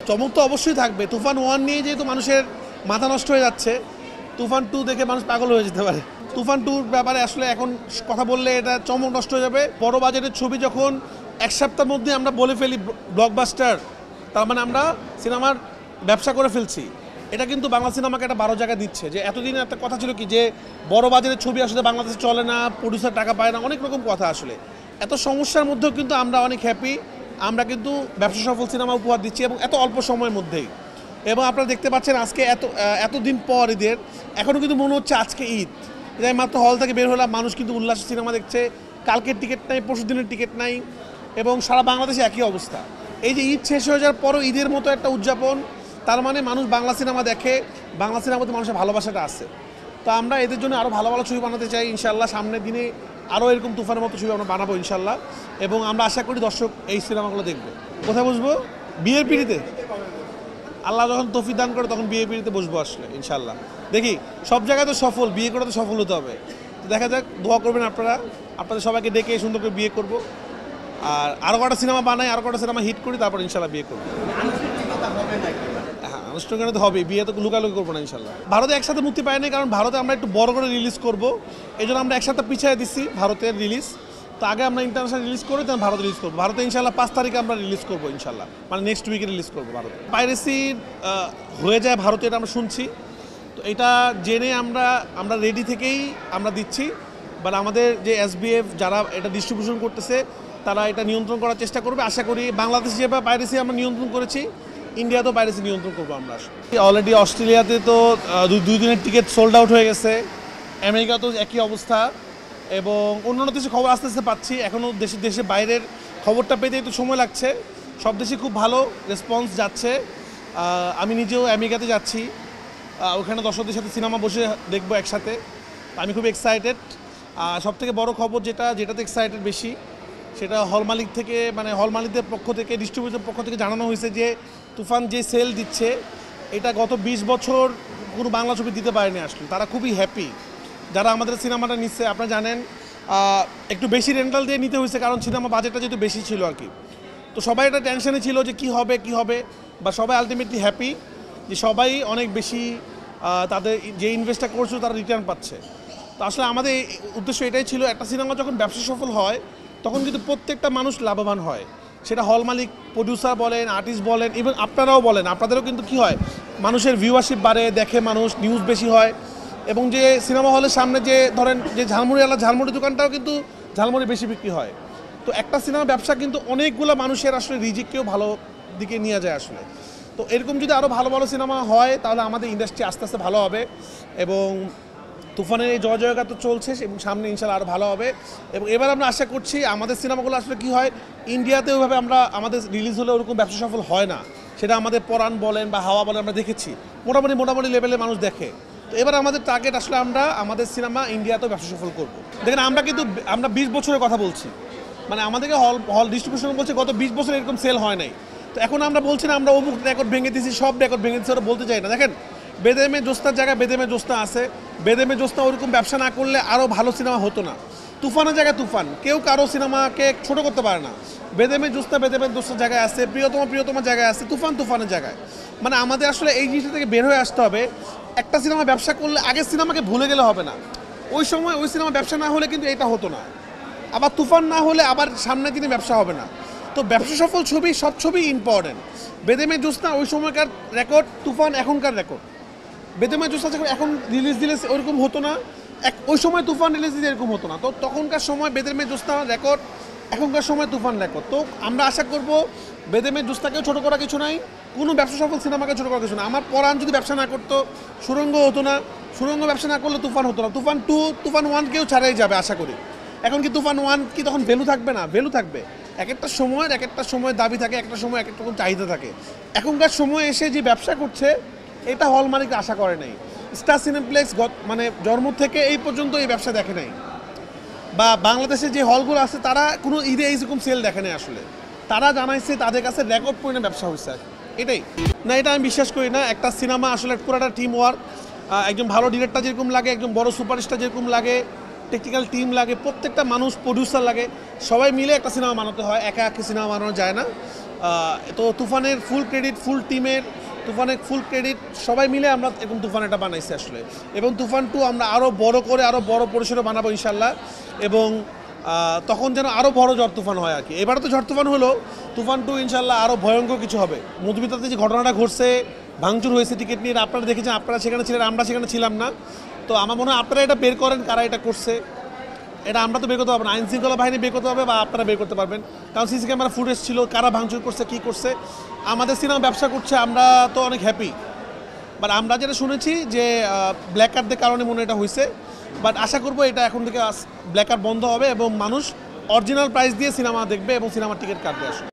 চমক তো অবশ্যই থাকবে। তুফান 1 নিয়ে যেহেতু মানুষের মাথা নষ্ট হয়ে যাচ্ছে, তুফান 2 দেখে মানুষ পাগল হয়ে যেতে পারে। তুফান 2-র ব্যাপারে আসলে এখন কথা বললে এটা চমক নষ্ট হয়ে যাবে। বড় বাজেটের ছবি যখন এক সপ্তাহের মধ্যে আমরা বলে ফেলি ব্লকবাস্টার, তার মানে আমরা সিনেমার ব্যবসা করে ফেলছি। এটা কিন্তু বাংলা সিনেমাকে একটা 12 জায়গা দিচ্ছে। যে এতদিন একটা কথা ছিল কি, যে বড় বাজেটের ছবি আসলে বাংলাদেশে চলে না, প্রডিউসার টাকা পায় না, অনেক রকম কথা। আসলে এত সমস্যার মধ্যেও কিন্তু আমরা অনেক হ্যাপি। আমরা কিন্তু ব্যবসা সফল সিনেমা উপহার দিচ্ছি এবং এত অল্প সময়ের মধ্যেই। এবং আপনারা দেখতে পাচ্ছেন আজকে এতদিন পর ঈদের এখনও কিন্তু মনে হচ্ছে আজকে ঈদ। এটাই মাত্র হল থেকে বের হলাম, মানুষ কিন্তু উল্লাস সিনেমা দেখছে। কালকের টিকিট নাই, পরশু দিনের টিকিট নাই, এবং সারা বাংলাদেশে একই অবস্থা। এই যে ঈদ শেষ হয়ে যাওয়ার পরও ঈদের মতো একটা উদযাপন, তার মানে মানুষ বাংলা সিনেমা দেখে, বাংলা সিনেমাতে মানুষের ভালোবাসাটা আছে। তো আমরা এদের জন্য আরও ভালো ভালো ছবি বানাতে চাই ইনশাল্লাহ। সামনের দিনে আরও এরকম তুফানের মতো ছবি আমরা বানাবো ইনশাল্লাহ, এবং আমরা আশা করি দর্শক এই সিনেমাগুলো দেখবে। কোথায় বসবো? বিয়ের পিড়িতে। আল্লাহ যখন তৌফিক দান করে তখন বিয়ে পিড়িতে বসবো আসলে ইনশাল্লাহ। দেখি, সব জায়গায় তো সফল, বিয়ে করে তো সফল হতে হবে। তো দেখা যাক, দোয়া করবেন আপনারা, আপনাদের সবাইকে ডেকে সুন্দর করে বিয়ে করবো। আর আরও কটা সিনেমা বানাই, আরও কটা সিনেমা হিট করি, তারপর ইনশাল্লাহ বিয়ে করবো। হ্যাঁ, আনুষ্ঠানিকতা তো হবে, বিয়ে তো লুকালুকি করবো না ইনশাল্লাহ। ভারতে একসাথে মুক্তি পায়নি, কারণ ভারতে আমরা একটু বড় করে রিলিজ করবো, এই জন্য আমরা একসাথে পিছিয়ে দিচ্ছি ভারতের রিলিজ। তো আগে আমরা ইন্টারন্যাশনাল রিলিজ করি, তখন ভারতে রিলিজ করবো। ভারতে ইনশাল্লাহ 5 তারিখে আমরা রিলিজ করবো ইনশাল্লাহ, মানে নেক্সট উইকে রিলিজ করবো ভারতে। পাইরেসি হয়ে যায় ভারতে, এটা আমরা শুনছি। তো এটা জেনে আমরা রেডি থেকেই আমরা দিচ্ছি। বাট আমাদের যে SBF যারা এটা ডিস্ট্রিবিউশন করতেছে, তারা এটা নিয়ন্ত্রণ করার চেষ্টা করবে। আশা করি বাংলাদেশ যেভাবে পাইরেসি আমরা নিয়ন্ত্রণ করেছি, ইন্ডিয়াতেও পাইরেসি নিয়ন্ত্রণ করবো আমরা। অলরেডি অস্ট্রেলিয়াতে তো 2 দিনের টিকিট সোল্ড আউট হয়ে গেছে, আমেরিকাতেও একই অবস্থা, এবং অন্যান্য দেশে খবর আস্তে আস্তে পাচ্ছি। এখনও দেশের বাইরের খবরটা পেতে একটু সময় লাগছে। সব দেশে খুব ভালো রেসপন্স যাচ্ছে। আমি নিজেও আমেরিকাতে যাচ্ছি, ওখানে দর্শকদের সাথে সিনেমা বসে দেখবো একসাথে। আমি খুব এক্সাইটেড। সবথেকে বড় খবর যেটাতে এক্সাইটেড বেশি, সেটা হল মালিক থেকে, মানে হল মালিকদের পক্ষ থেকে, ডিস্ট্রিবিউটরের পক্ষ থেকে জানানো হয়েছে যে তুফান যে সেল দিচ্ছে, এটা গত 20 বছর কোনো বাংলা ছবি দিতে পারেনি। আসলে তারা খুবই হ্যাপি যারা আমাদের সিনেমাটা নিচ্ছে। আপনারা জানেন একটু বেশি রেন্টাল দিয়ে নিতে হয়েছে, কারণ সিনেমা বাজেটটা যেহেতু বেশি ছিল আর কি। তো সবাই এটা টেনশনে ছিল যে কী হবে, বা সবাই আলটিমেটলি হ্যাপি যে সবাই অনেক বেশি তাদের যে ইনভেস্টটা করছে তারা রিটার্ন পাচ্ছে। তো আসলে আমাদের উদ্দেশ্য এটাই ছিল, একটা সিনেমা যখন ব্যবসা সফল হয় তখন কিন্তু প্রত্যেকটা মানুষ লাভবান হয়। সেটা হল মালিক, প্রডিউসার বলেন, আর্টিস্ট বলেন, এবং আপনারাও বলেন, আপনাদেরও কিন্তু কী হয়, মানুষের ভিউয়ারশিপ বাড়ে, দেখে মানুষ, নিউজ বেশি হয়। এবং যে সিনেমা হলের সামনে যে ধরেন যে ঝালমুড়িওয়ালা ঝালমুড়ি দোকানটাও কিন্তু ঝালমুড়ি বেশি বিক্রি হয়। তো একটা সিনেমা ব্যবসা কিন্তু অনেকগুলো মানুষের আসলে রিজিককেও ভালো দিকে নিয়ে যায় আসলে। তো এরকম যদি আরও ভালো ভালো সিনেমা হয়, তাহলে আমাদের ইন্ডাস্ট্রি আস্তে আস্তে ভালো হবে। এবং তুফানের এই জয়গাথা তো চলছে, এবং সামনে ইনশাল্লাহ আরও ভালো হবে। এবং এবার আমরা আশা করছি আমাদের সিনেমাগুলো আসলে কী হয়, ইন্ডিয়াতে ওইভাবে আমাদের রিলিজ হলে ওরকম ব্যবসা সফল হয় না। সেটা আমাদের পরাণ বলেন বা হাওয়া বলেন, আমরা দেখেছি মোটামুটি লেভেলে মানুষ দেখে। তো এবার আমাদের টার্গেট আসলে আমরা আমাদের সিনেমা ইন্ডিয়াতেও ব্যবসা সফল করবো। দেখেন, আমরা 20 বছরের কথা বলছি, মানে আমাদেরকে হল ডিস্ট্রিবিউশন বলছে গত 20 বছর এরকম সেল হয় নাই। তো এখন আমরা বলছি না আমরা অমুক রেকর্ড ভেঙে দিয়েছি, সব রেকর্ড ভেঙে দিচ্ছি, ওরা বলতে চাই না। দেখেন, বেদেমে জোস্তার জায়গায় বেদেমে জোস্তা আছে। বেদেমে জোস্তা ওরকম ব্যবসা না করলে আরও ভালো সিনেমা হতো না। তুফানের জায়গায় তুফান, কেউ কারো সিনেমাকে ছোট করতে পারে না। বেদেমে জোস্তার জায়গায় আছে, প্রিয়তমার জায়গায় আছে, তুফানের জায়গায়। মানে আমাদের আসলে এই জিনিসটা থেকে বের হয়ে আসতে হবে। একটা সিনেমা ব্যবসা করলে আগের সিনেমাকে ভুলে গেলে হবে না। ওই সময় ওই সিনেমা ব্যবসা না হলে কিন্তু এটা হতো না। আবার তুফান না হলে আবার সামনের দিনে ব্যবসা হবে না। তো ব্যবসা সফল ছবি, সব ছবি ইম্পর্টেন্ট। বেদেমে জোস্তা ওই সময়কার রেকর্ড, তুফান এখনকার রেকর্ড। বেদেমে জোস্তা যখন এখন রিলিজ দিলে ওইরকম হতো না, ওই সময় তুফান রিলিজ দিলে এরকম হতো না। তো তখনকার সময় বেদেমে জোস্তা রেকর্ড, এখনকার সময় তুফান রেকর্ড। তো আমরা আশা করব বেদেমে জোস্তাকেও ছোটো করা কিছু নাই, কোনো ব্যবসা সফল সিনেমাকে ছোটো করা কিছু না। আমার পরাণ যদি ব্যবসা না করতো, সুরঙ্গ হতো না, সুরঙ্গ ব্যবসা না করলে তুফান হতো না। তুফান 2, তুফান 1 কেউ ছাড়াই যাবে আশা করি। এখন কি তুফান 1 কি তখন ভ্যালু থাকবে না? ভ্যালু থাকবে। এক একটা সময় দাবি থাকে, একটা সময় এক একটা রকম চাহিদা থাকে। এখনকার সময় এসে যে ব্যবসা করছে, এটা হল মালিকরা আশা করে নাই। স্টার সিনেপ্লেক্স মানে জন্ম থেকে এই পর্যন্ত এই ব্যবসা দেখে নাই, বা বাংলাদেশে যে হলগুলো আছে তারা কোনো ঈদে এইরকম সেল দেখে নাই। আসলে তারা জানাইছে তাদের কাছে রেকর্ড পরিমাণে ব্যবসা হয়েছে, এটাই না। এটা আমি বিশ্বাস করি না। একটা সিনেমা আসলে পুরোটা টিম ওয়ার্ক। একজন ভালো ডিরেক্টর যেরকম লাগে, একজন বড় সুপারস্টার যেরকম লাগে, টেকনিক্যাল টিম লাগে, প্রত্যেকটা মানুষ, প্রডিউসার লাগে, সবাই মিলে একটা সিনেমা বানাতে হয়। একা সিনেমা বানানো যায় না। তো তুফানের ফুল ক্রেডিট ফুল টিমের, তুফানের ফুল ক্রেডিট সবাই মিলে আমরা এরকম তুফান এটা বানাইছি আসলে। এবং তুফান 2 আমরা আরও বড় করে আরও বড় পরিসরে বানাবো ইনশাল্লাহ। এবং তখন যেন আরও বড় ঝড় তুফান হয় আর কি। এবারে তো ঝড় তুফান হলো, তুফান 2 ইনশাল্লাহ আরও ভয়ঙ্কর কিছু হবে। মধুমিতাতে যে ঘটনাটা ঘটছে, ভাঙচুর হয়েছে টিকিট নিয়ে, আপনারা দেখেছেন, আপনারা সেখানে ছিলেন, আমরা সেখানে ছিলাম না। তো আমার মনে হয় আপনারা এটা বের করেন কারা এটা করছে। এটা আমরা তো বের করতে পারবো না, আইন শৃঙ্খলা বাহিনী বের করতে পারবে বা আপনারা বের করতে পারবেন, কারণ সিসি ক্যামেরা ফুটেজ ছিল, কারা ভাঙচুর করছে কী করছে। আমাদের সিনেমা ব্যবসা করছে, আমরা তো অনেক হ্যাপি। বাট আমরা যেটা শুনেছি যে ব্ল্যাক কার্ডদের কারণে মনে হয় এটা হয়েছে। বাট আশা করবো এটা এখন থেকে ব্ল্যাক কার্ড বন্ধ হবে এবং মানুষ অরিজিনাল প্রাইস দিয়ে সিনেমা দেখবে এবং সিনেমার টিকিট কাটবে আসলে।